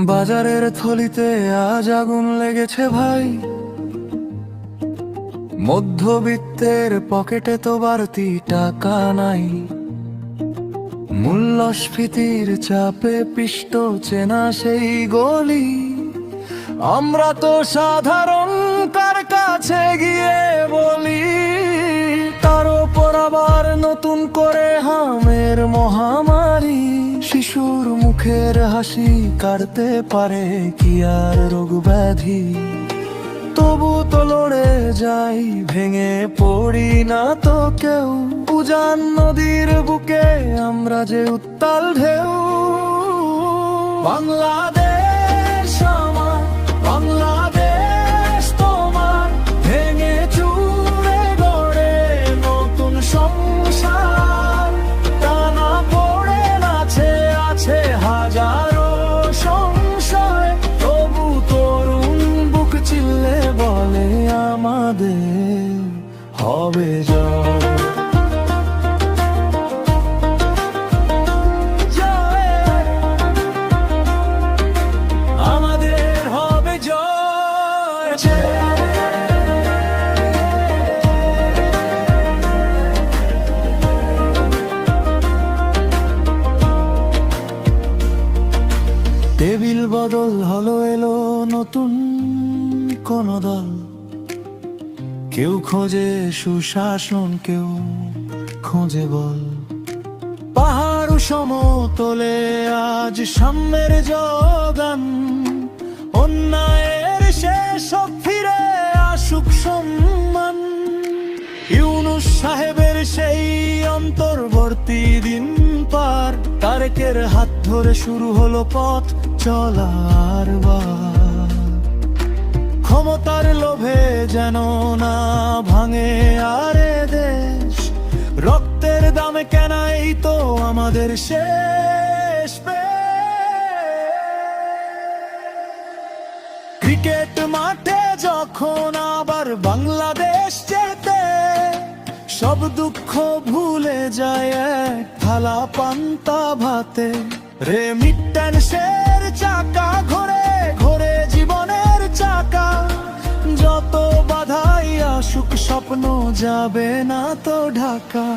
বাজারের থলিতে আজ আগুন লেগেছে ভাই, মধ্যবিত্তের পকেটে তো বাড়তি টাকা নাই। মূল্যস্ফীতির চাপে পিষ্ট চেনা সেই গলি, আমরা তো সাধারণ কার কাছে গিয়ে বলি। তার ওপর আবার নতুন করে হামের মহামারী, শিশুর মুখের হাসি কাটতে পারে কি আর রোগ ব্যাধি। তবু তো লড়ে যাই, ভেঙে পড়ি না তো কেউ। উজান নদীর বুকে আমরা যে উত্তাল ঢেউ। বাংলাদেশ আমার, বাংলাদেশ তোমার, ভেঙে চুরে গড়ে নতুন সংসার। টানা পড়ে আছে হাজারো সংশয়, তবু তরুণ বুক চিল্লে বলে আমাদের হবে জয়। টেবিল বদল হলো, এলো নতুন কোন দল। কেউ খোঁজে সুশাসন, কেউ খোঁজে বল। পাহাড় সমতলে আজ সাম্যের জগান, অন্যায়ের শেষ ফিরে আসুক সম্মান। ইউনূস সাহেবের সেই অন্তর্বর্তী দিন পার, তারেকের হাত ধরে শুরু হলো পথ চলার বার। ক্ষমতার লোভে যেন না ভাঙে আরে দেশ, রক্তের দামে কেনাই তো আমাদের শেষ। ক্রিকেট মাঠে যখন আবার বাংলাদেশ জেতে, সব দুঃখ ভুলে যায় এক থালা পান্তা ভাতে। রেমিটেন্সের চাকা ঘোরে ঘোরে জীবনের চাকা, যত বাধাই আসুক স্বপ্ন যাবে না তো ঢাকা।